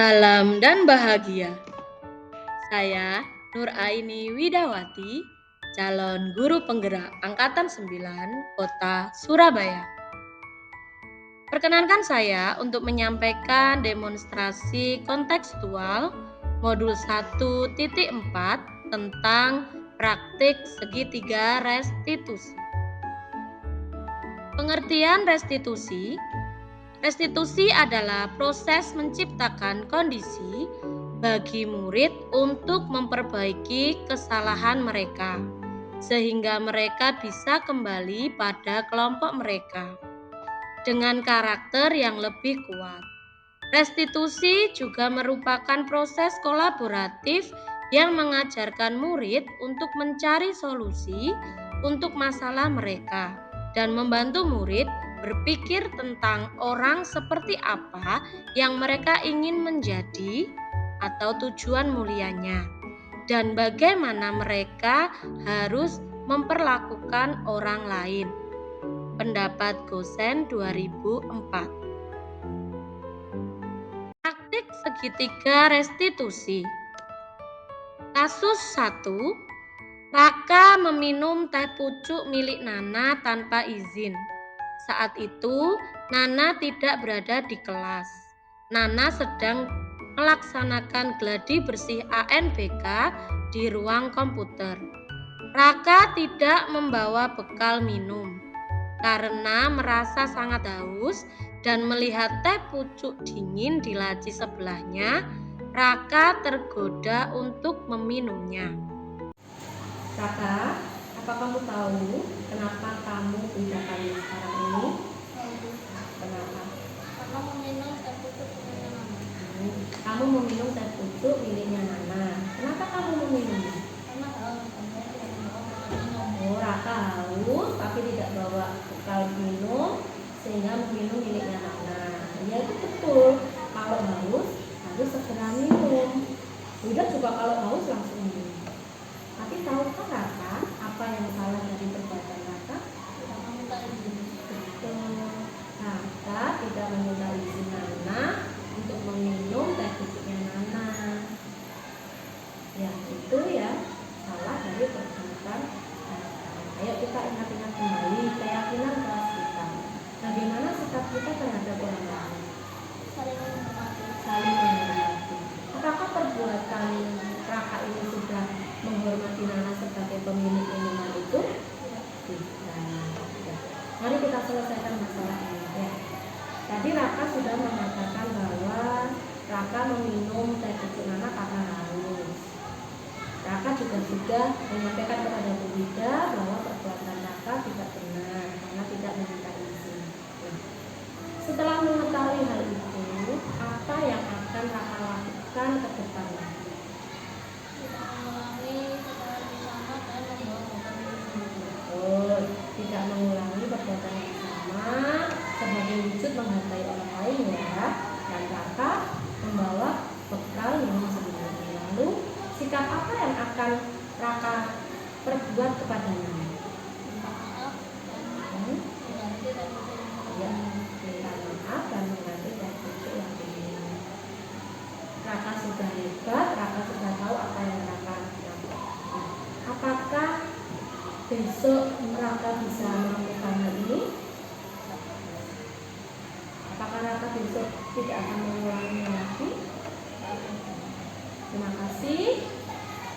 Salam dan bahagia. Saya Nur Aini Widawati, calon guru penggerak Angkatan 9, Kota Surabaya. Perkenankan saya untuk menyampaikan demonstrasi kontekstual modul 1.4 tentang praktik segitiga restitusi. Pengertian restitusi. Restitusi adalah proses menciptakan kondisi bagi murid untuk memperbaiki kesalahan mereka, sehingga mereka bisa kembali pada kelompok mereka dengan karakter yang lebih kuat. Restitusi juga merupakan proses kolaboratif yang mengajarkan murid untuk mencari solusi untuk masalah mereka dan membantu murid berpikir tentang orang seperti apa yang mereka ingin menjadi atau tujuan mulianya, dan bagaimana mereka harus memperlakukan orang lain. Pendapat Gosen 2004. Praktik segitiga restitusi. Kasus 1. Raka meminum teh pucuk milik Nana tanpa izin. Saat itu, Nana tidak berada di kelas. Nana sedang melaksanakan gladi bersih ANBK di ruang komputer. Raka tidak membawa bekal minum karena merasa sangat haus dan melihat teh pucuk dingin di laci sebelahnya. Raka tergoda untuk meminumnya. Raka, apa kamu tahu kenapa kamu tidak kaya sekarang ini? Kenapa? Kakak meminum teh pucuk miliknya Nana. Kamu meminum teh pucuk miliknya Nana. Kenapa kamu meminumnya? Karena haus, saya tidak membawa bekal minum. Oh, Raka haus tapi tidak bawa bekal minum sehingga meminum miliknya Nana. Ya itu betul. Kalau haus harus segera minum. Udah juga kalau haus langsung minum. Tapi tahukah Raka apa yang salah dari perbuatan Raka? Tidak meminta izin. Betul. Raka tidak meminta izin Nana untuk meminum teh pucuknya Nana. Ya itu ya salah dari perbuatan Raka. Ayo kita ingat-ingat kembali keyakinan kelas kita. Bagaimana sikap kita terhadap orang lain? Saling menghormati. Saling menghormati. Apakah perbuatan Raka ini sudah menghormati Nana sebagai pemilik minuman itu? Tidak. Ya. Mari kita selesaikan masalah ini ya. Tadi Raka sudah mengatakan bahwa Raka meminum teh pucuk Nana karena haus. Raka juga sudah menyampaikan kepada Bu Wida bahwa perbuatan Raka tidak benar karena tidak meminta izin. Nah, setelah mengetahui hal itu, apa yang akan Raka lakukan ke depannya? Tidak mengulangi kesalahan yang sama dan membawa bekal minum. Betul, tidak mengulangi perbuatan yang sama sebagai wujud menghargai orang lain ya. Dan Raka membawa bekal minum sendiri. Lalu sikap apa yang akan Raka perbuat kepadanya? Minta maaf dan mengganti teh pucuk Ya, yang minta maaf dan mengganti teh pucuk yang diminum. Raka sudah hebat, Raka sudah tahu apa yang Raka lakukan. Nah, apakah besok Raka bisa melakukan hal ini? Apakah Raka besok tidak akan mengulanginya lagi? Terima kasih.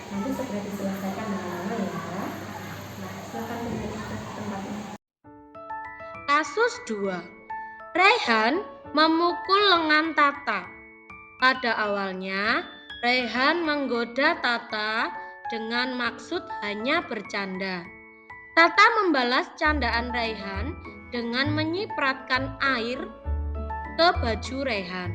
Nanti segera diselesaikan dengan Nana ya. Nah, silakan kembali ke tempatnya. Kasus 2. Raihan memukul lengan Tata. Pada awalnya, Raihan menggoda Tata dengan maksud hanya bercanda. Tata membalas candaan Raihan dengan menyipratkan air ke baju Raihan.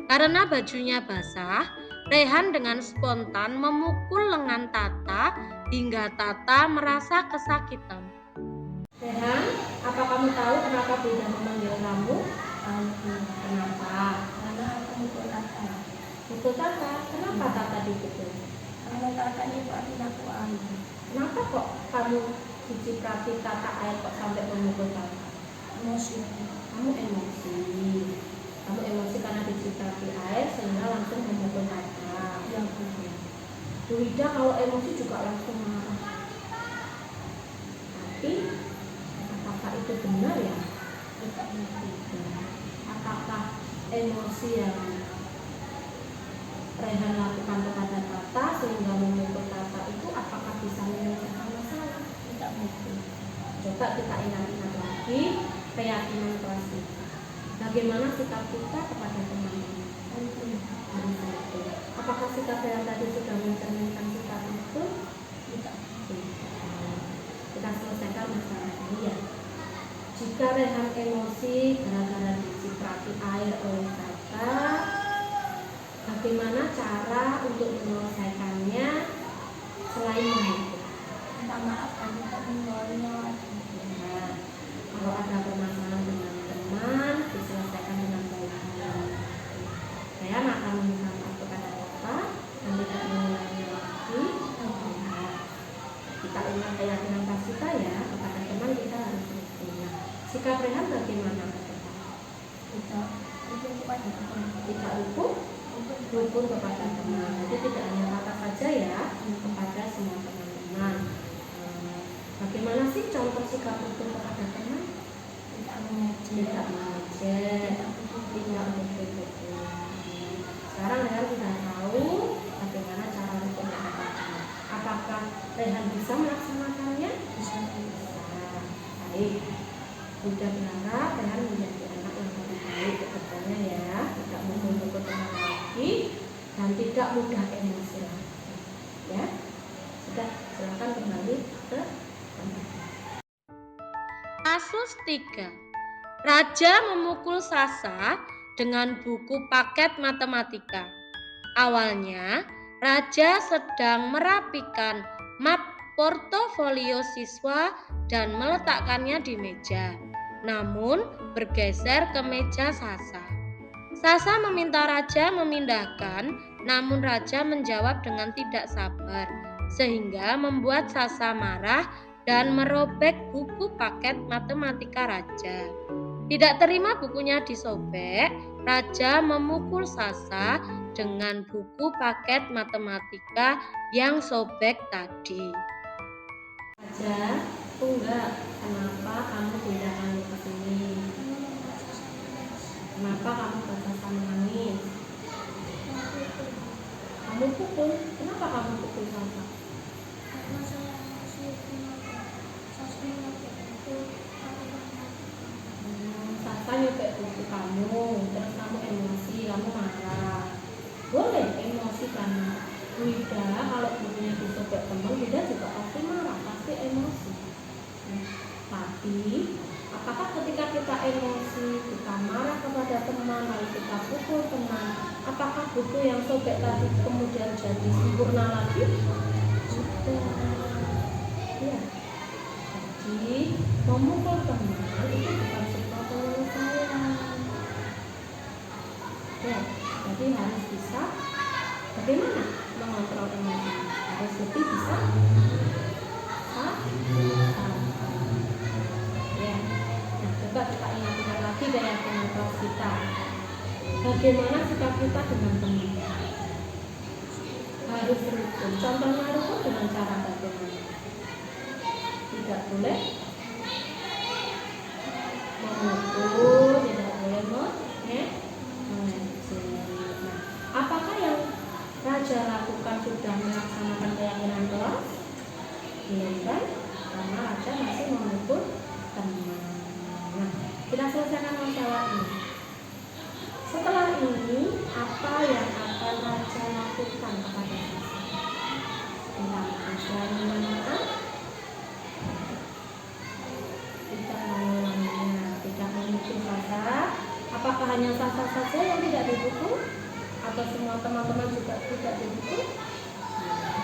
Karena bajunya basah, Raihan dengan spontan memukul lengan Tata hingga Tata merasa kesakitan. Raihan, apa kamu tahu kenapa Bunda memanggil kamu? Kenapa? karena aku mukul Tata. Pukul Tata? Kenapa Tata dipukul? Karena Tata nyipratin aku air. Kenapa kok kamu diciprati Tata air kok sampai memukul Tata? Emosi. Kamu emosi. Kamu emosi karena diciprati air sehingga langsung memukul Tata. Ya Bu. Bu Ida kalau emosi juga langsung marah. Tapi apakah itu benar ya? Tidak ngerti. Apakah emosi yang Rehan lakukan kepada Tata sehingga memukul Tata itu apakah bisa menyelesaikan masalah? Tidak ngerti. Coba kita ingat-ingat lagi keyakinan kelas kita. Bagaimana sikap kita kepada teman-teman? Apakah sikap yang tadi sudah mencerminkan sikap itu? Tidak. Kita selesaikan masalah ini ya. Jika Rehan emosi gara-gara diciprati air oleh Tata, bagaimana cara untuk menyelesaikannya selain memukul? Minta maaf dan tidak mengulanginya lagi. Nah, kalau ada permasalahan dengan teman, diselesaikan dengan baik-baik. Saya akan meminta maaf kepada Bapak dan tidak mengulanginya lagi. Nah, kita ingat keyakinan pas kita ya, kepada teman kita harus punya. Sikap Rehan bagaimana? Tidak. Itu kepada teman. Tidak rukun kepada teman. Jadi tidak hanya kata saja ya, kepada semua teman-teman. Bagaimana sih contoh sikap rukun kepada teman? Tidak mengejek. Tidak mengejek, tidak mengejek. Sekarang Rehan sudah tahu bagaimana cara rukun kepada teman. Apakah Rehan bisa melaksanakannya? Bisa. Baik. Sudah berharap Rehan menjadi anak yang lebih baik ke depannya ya, tidak mukul-mukul teman lagi dan tidak mudah emosi lagi. Ya, sudah, silakan kembali ke tempat. Kasus 3. Raja memukul Sasa dengan buku paket matematika. Awalnya, Raja sedang merapikan map portofolio siswa dan meletakkannya di meja. Namun, bergeser ke meja Sasa. Sasa meminta Raja memindahkan, namun Raja menjawab dengan tidak sabar, sehingga membuat Sasa marah dan merobek buku paket matematika Raja. Tidak terima bukunya disobek, Raja memukul Sasa dengan buku paket matematika yang sobek tadi. Raja, enggak, kenapa kamu pindahkan ke sini? Kenapa kamu berkata menangis? Kamu pukul, kenapa kamu pukul Sasa? Karena saya masih Sasa nyopek buku kamu, terus kamu emosi, kamu marah. Boleh emosi karena Wida kalau bukunya disobek teman, Wida juga pasti marah, pasti emosi. Tapi apakah ketika kita emosi, kita marah kepada teman, lalu kita pukul teman, apakah buku yang sobek tadi kemudian jadi sempurna lagi? Sudah. Ya. Jadi memukul teman itu bukan sebuah penyelesaian. Ya, jadi harus bisa bagaimana mengontrol emosi, harus lebih bisa ya. Nah, coba kita ingat-ingat lagi keyakinan kelas kita. Bagaimana sikap kita dengan teman? Harus rukun. Contohnya rukun dengan cara bagaimana? Tidak boleh memukul, tidak boleh mengejek. Nah, apakah yang Raja lakukan sudah melaksanakan keyakinan kelas? Belum kan? Karena Raja masih memukul teman. Nah, kita selesaikan masalah ini. Setelah ini, apa yang akan Raja lakukan kepada Sasa? Selain meminta, tidak mengulanginya, tidak memukul Sasa. Apakah hanya Sasa saja yang tidak dipukul? Atau semua teman-teman juga tidak dipukul?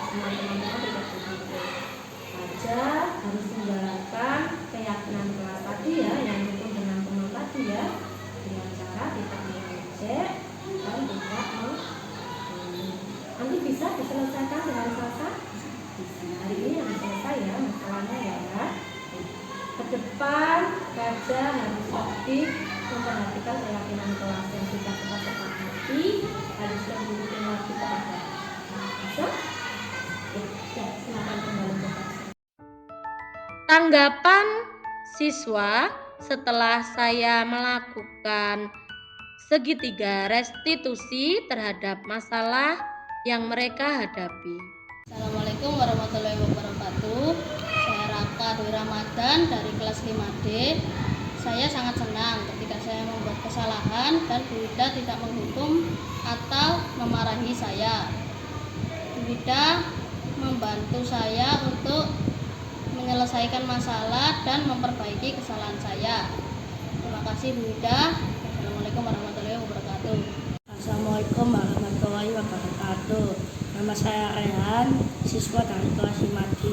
Semua teman-teman tidak dipukul. Raja harus menjalankan keyakinan kelas tadi ya, yang rukun dengan teman tadi ya, dengan cara tidak mengejek dan tidak nanti bisa diselesaikan dengan Sasa. Bisa. Hari ini yang selesai ya masalahnya ya. Ke depan Raja harus lebih memperhatikan keyakinan kelas yang sudah kita sepakati, harusnya dibikin lagi kepada bisa? Ya, silakan kembali ke kelas. Tanggapan siswa setelah saya melakukan segitiga restitusi terhadap masalah yang mereka hadapi. Assalamualaikum warahmatullahi wabarakatuh. Saya Raka Dwi Ramadan dari kelas 5D. Saya sangat senang ketika saya membuat kesalahan dan Bu Ida tidak menghukum atau memarahi saya. Bu Ida membantu saya untuk menyelesaikan masalah dan memperbaiki kesalahan saya. Terima kasih Bu Ida. Assalamualaikum warahmatullahi wabarakatuh. Assalamualaikum warahmatullahi wabarakatuh. Nama saya Rehan, siswa dari kelas 5D.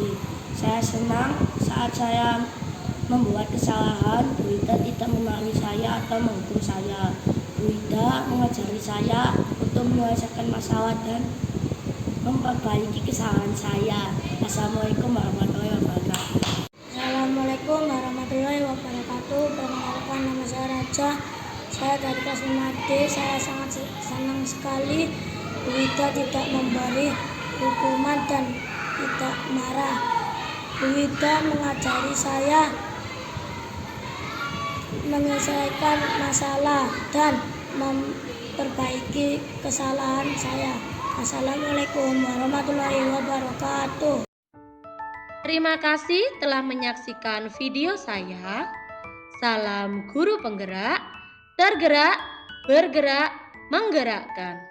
Saya senang saat saya membuat kesalahan, Bu Ida tidak memarahi saya atau menghukum saya. Bu Ida mengajari saya untuk menyelesaikan masalah dan memperbaiki kesalahan saya. Assalamualaikum warahmatullahi wabarakatuh. Assalamualaikum warahmatullahi wabarakatuh. Perkenalkan, nama saya Raja. Saya dari kelas 5D. Saya sangat senang sekali Bu Ida tidak memberi hukuman dan tidak marah. Bu Ida mengajari saya menyelesaikan masalah dan memperbaiki kesalahan saya. Assalamualaikum warahmatullahi wabarakatuh. Terima kasih telah menyaksikan video saya. Salam guru penggerak, tergerak, bergerak, menggerakkan.